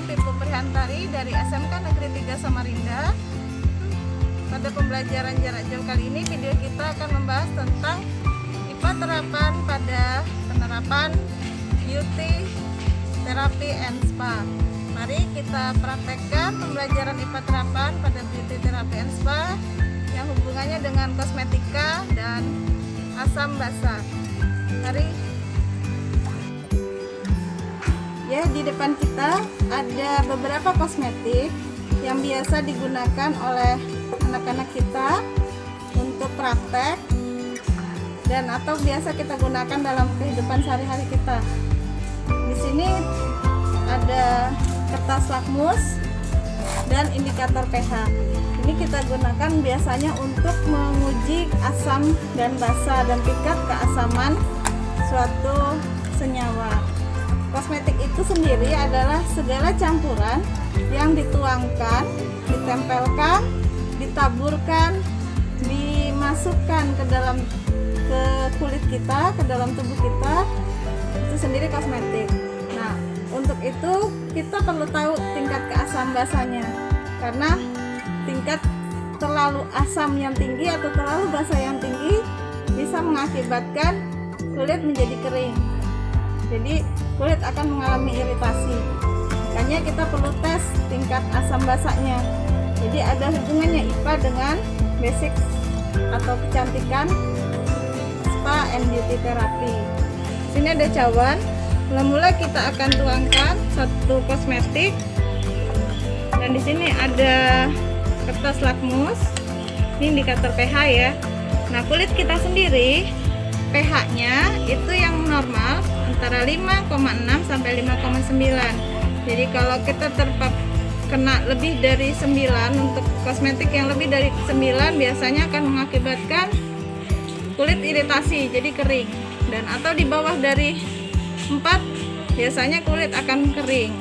Pipu Prihantari dari SMK Negeri 3 Samarinda. Pada pembelajaran jarak jauh kali ini, video kita akan membahas tentang IPA terapan pada penerapan beauty terapi and spa. Mari kita praktekkan pembelajaran IPA terapan pada beauty terapi and spa yang hubungannya dengan kosmetika dan asam basa. Mari. Ya, di depan kita ada beberapa kosmetik yang biasa digunakan oleh anak-anak kita untuk praktek dan atau biasa kita gunakan dalam kehidupan sehari-hari kita. Di sini ada kertas lakmus dan indikator pH. Ini kita gunakan biasanya untuk menguji asam dan basa dan tingkat keasaman suatu senyawa. Kosmetik itu sendiri adalah segala campuran yang dituangkan, ditempelkan, ditaburkan, dimasukkan ke kulit kita, ke dalam tubuh kita. Itu sendiri kosmetik. Nah, untuk itu kita perlu tahu tingkat keasam basanya, karena tingkat terlalu asam yang tinggi atau terlalu basa yang tinggi bisa mengakibatkan kulit menjadi kering. Jadi kulit akan mengalami iritasi. Makanya kita perlu tes tingkat asam basanya. Jadi ada hubungannya IPA dengan basic atau kecantikan spa and beauty therapy. Sini ada cawan. Mula-mula kita akan tuangkan satu kosmetik. Dan di sini ada kertas lakmus. Ini indikator pH ya. Nah, kulit kita sendiri pH-nya itu yang normal antara 5,6 sampai 5,9. Jadi kalau kita kena lebih dari 9 untuk kosmetik yang lebih dari 9 biasanya akan mengakibatkan kulit iritasi, jadi kering. Dan atau di bawah dari 4 biasanya kulit akan kering.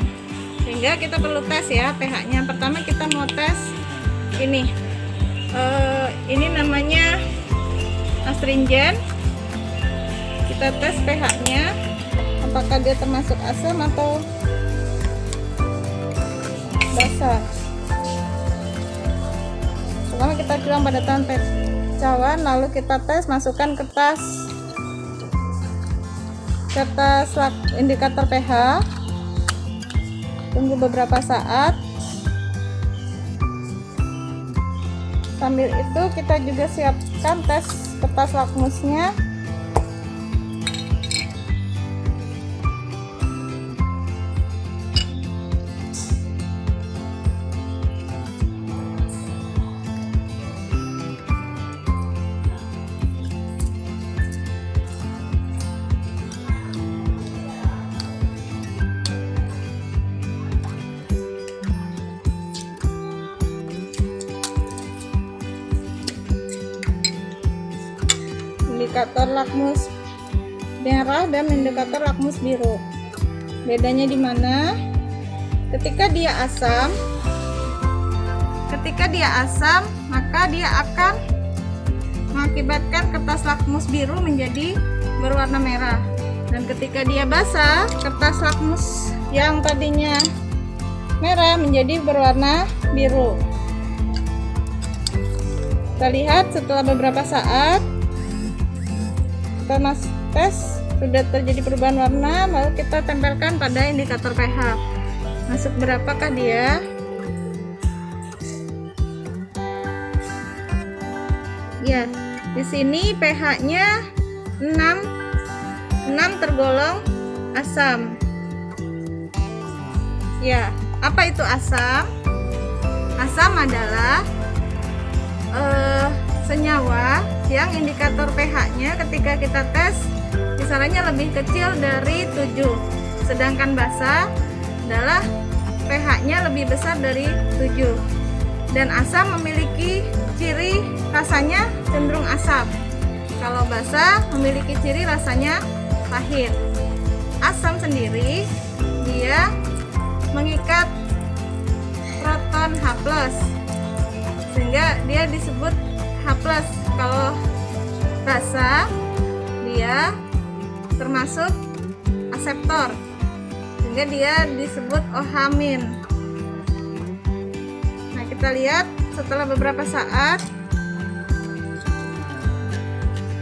Sehingga kita perlu tes ya pH-nya. Pertama kita mau tes ini. Ini namanya astringen. Kita tes pH-nya, apakah dia termasuk asam atau basa. Pertama kita bilang pada tangan cawan, lalu kita tes, masukkan kertas indikator pH. Tunggu beberapa saat. Sambil itu kita juga siapkan tes kertas lakmusnya. Indikator lakmus merah dan indikator lakmus biru. Bedanya di mana? Ketika dia asam, maka dia akan mengakibatkan kertas lakmus biru menjadi berwarna merah. Dan ketika dia basa, kertas lakmus yang tadinya merah menjadi berwarna biru. Kita lihat setelah beberapa saat kita tes sudah terjadi perubahan warna, lalu kita tempelkan pada indikator pH. Masuk berapakah dia? Ya, di sini pH-nya 6 tergolong asam. Ya, apa itu asam? Asam adalah senyawa yang indikator pH-nya ketika kita tes kisarannya lebih kecil dari 7. Sedangkan basa adalah pH-nya lebih besar dari 7. Dan asam memiliki ciri rasanya cenderung asam. Kalau basa memiliki ciri rasanya pahit. Asam sendiri dia mengikat proton H+, sehingga dia disebut H+. Kalau basa dia termasuk aseptor, sehingga dia disebut OH-. Nah, kita lihat setelah beberapa saat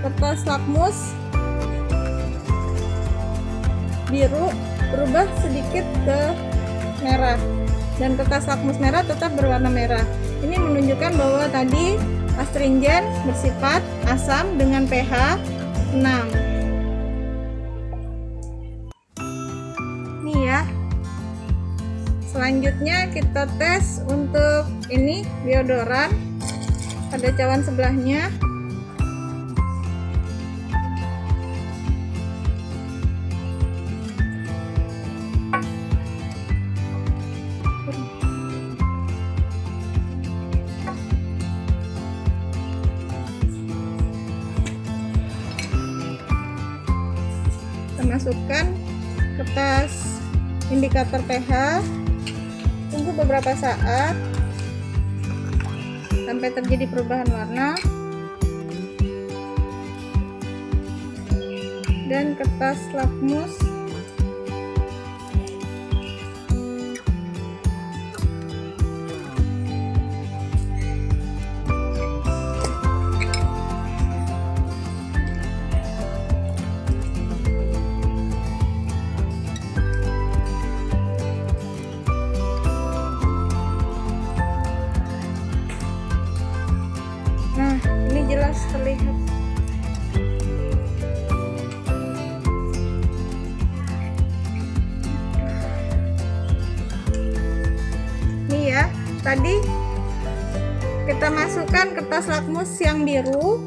kertas lakmus biru berubah sedikit ke merah, dan kertas lakmus merah tetap berwarna merah. Ini menunjukkan bahwa tadi astringen bersifat asam dengan pH 6. Nih ya. Selanjutnya kita tes untuk ini deodoran pada cawan sebelahnya. Kita masukkan kertas indikator pH, tunggu beberapa saat sampai terjadi perubahan warna, dan kertas lakmus jelas terlihat. Nih ya, tadi kita masukkan kertas lakmus yang biru,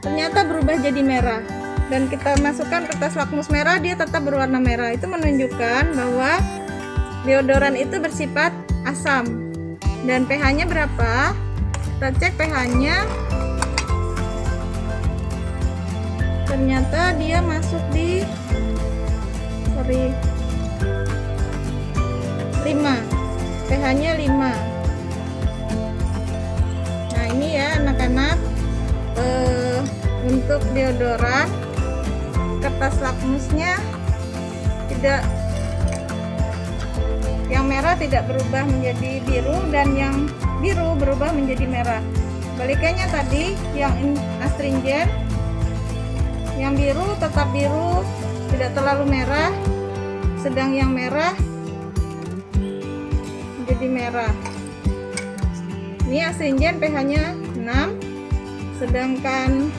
ternyata berubah jadi merah, dan kita masukkan kertas lakmus merah, dia tetap berwarna merah. Itu menunjukkan bahwa deodoran itu bersifat asam. Dan pH-nya berapa? Kita cek pH-nya. Ternyata dia masuk di 5, pH-nya 5. Nah, ini ya anak-anak, untuk deodoran kertas lakmusnya tidak, yang merah tidak berubah menjadi biru, dan yang biru berubah menjadi merah. Balikannya tadi yang astringen, yang biru tetap biru, tidak terlalu merah, sedang yang merah menjadi merah. Ini astringen pH-nya 6, sedangkan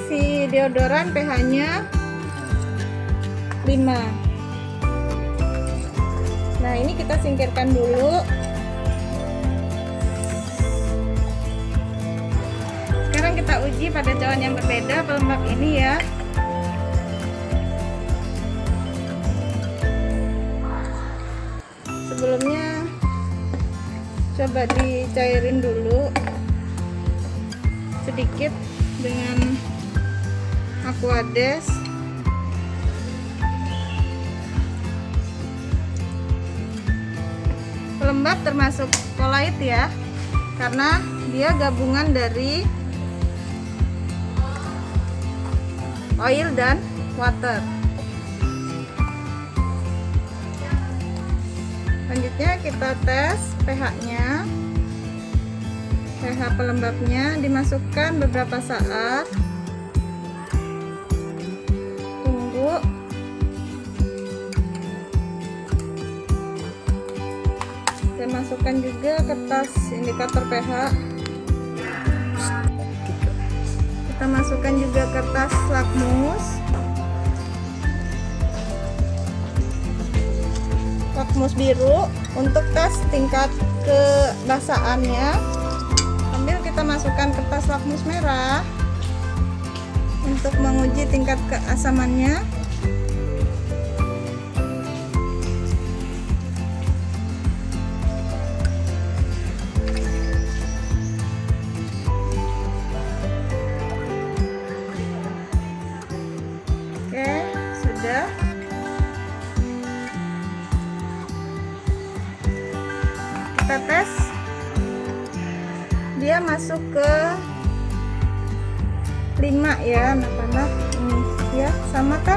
si deodoran pH-nya 5. Nah, ini kita singkirkan dulu. Sekarang kita uji pada cawan yang berbeda pelembab ini ya. Sebelumnya coba dicairin dulu sedikit dengan aquades. Pelembab termasuk kolait ya, karena dia gabungan dari oil dan water. Selanjutnya kita tes pH-nya. pH pelembabnya dimasukkan beberapa saat. Tunggu. Saya masukkan juga kertas indikator pH. Kita masukkan juga kertas lakmus. Lakmus biru untuk tes tingkat kebasahannya. Sambil kita masukkan kertas lakmus merah untuk menguji tingkat keasamannya. Oke, sudah. Kita tes, dia masuk ke 5 ya anak-anak. Ini ya, sama kan?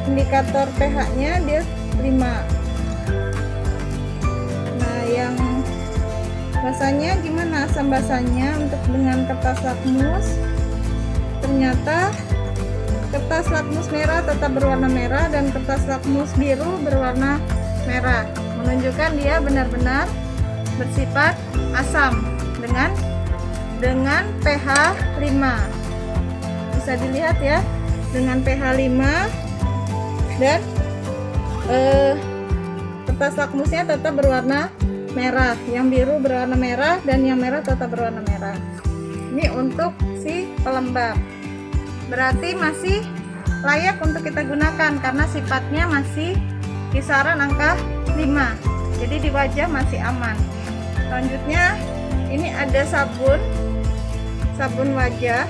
indikator pH-nya dia 5. Nah, yang basahnya gimana asam basahnya untuk dengan kertas lakmus? Ternyata kertas lakmus merah tetap berwarna merah dan kertas lakmus biru berwarna merah, menunjukkan dia benar-benar bersifat asam dengan pH 5. Bisa dilihat ya, dengan pH 5 dan kertas lakmusnya tetap berwarna merah, yang biru berwarna merah dan yang merah tetap berwarna merah. Ini untuk si pelembab, berarti masih layak untuk kita gunakan karena sifatnya masih kisaran angka 5, jadi di wajah masih aman. Selanjutnya ini ada sabun wajah.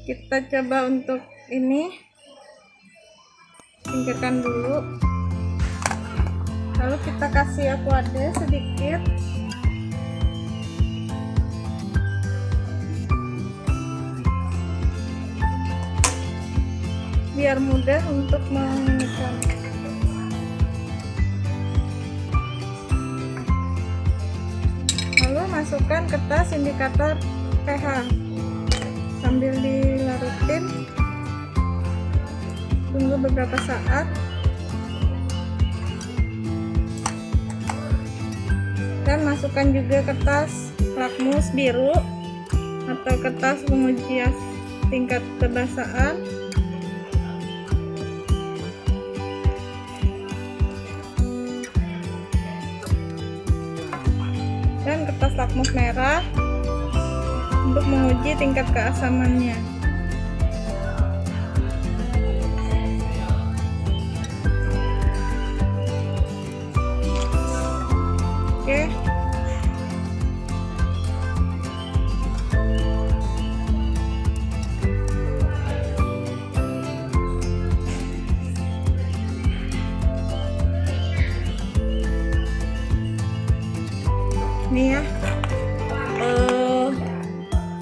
Kita coba untuk ini singkirkan dulu, lalu kita kasih aquade sedikit. Biar mudah untuk menginginkan. Lalu masukkan kertas indikator pH sambil dilarutin, tunggu beberapa saat. Dan masukkan juga kertas lakmus biru atau kertas penguji tingkat kebasahan. Dan kertas lakmus merah untuk menguji tingkat keasamannya. Oke. Ini ya,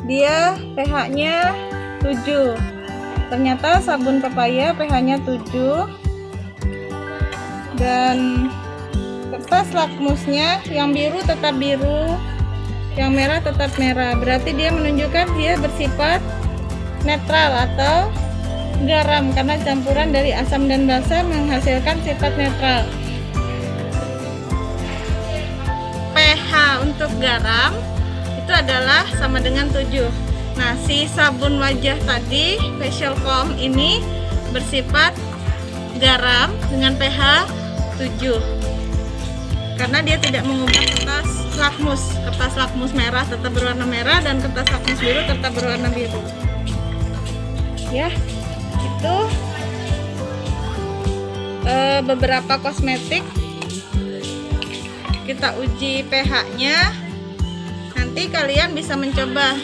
dia pH-nya 7. Ternyata sabun pepaya pH-nya 7 dan kertas lakmusnya yang biru tetap biru, yang merah tetap merah. Berarti dia menunjukkan dia bersifat netral atau garam karena campuran dari asam dan basa menghasilkan sifat netral. pH untuk garam itu adalah sama dengan 7. Nah, si sabun wajah tadi facial foam ini bersifat garam dengan pH 7 karena dia tidak mengubah kertas lakmus. Kertas lakmus merah tetap berwarna merah dan kertas lakmus biru tetap berwarna biru. Ya, itu beberapa kosmetik kita uji pH-nya. Nanti kalian bisa mencoba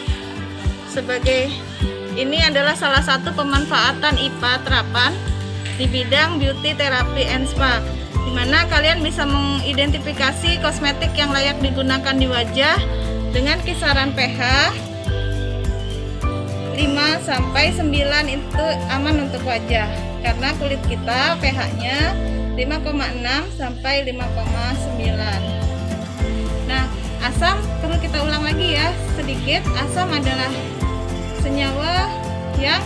sebagai ini adalah salah satu pemanfaatan IPA terapan di bidang beauty therapy and spa, dimana kalian bisa mengidentifikasi kosmetik yang layak digunakan di wajah dengan kisaran pH 5 sampai 9 itu aman untuk wajah karena kulit kita pH-nya 5,6 sampai 5,9. Nah, asam perlu kita ulang lagi ya sedikit. Asam adalah senyawa yang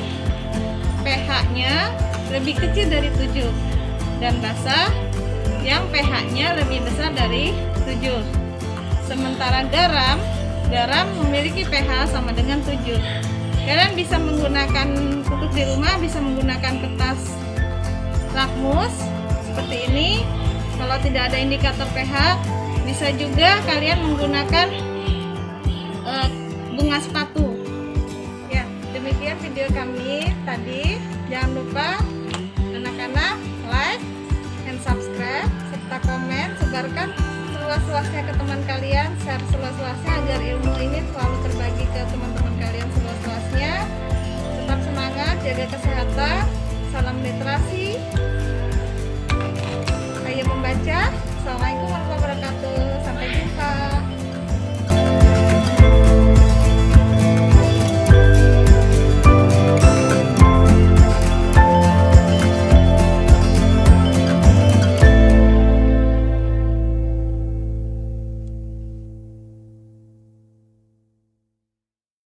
pH-nya lebih kecil dari 7 dan basa yang pH-nya lebih besar dari 7. Sementara garam memiliki pH sama dengan 7. Kalian bisa menggunakan untuk di rumah, bisa menggunakan kertas lakmus seperti ini. Kalau tidak ada indikator pH, bisa juga kalian menggunakan bunga sepatu. Ya, demikian video kami tadi. Jangan lupa anak-anak like and subscribe serta komen, sebarkan seluas-luasnya ke teman kalian, share seluas-luasnya agar ilmu ini selalu terbagi ke teman-teman kalian seluas-luasnya. Tetap semangat, jaga kesehatan, salam literasi, ayo membaca. Assalamualaikum warahmatullahi wabarakatuh. Sampai jumpa.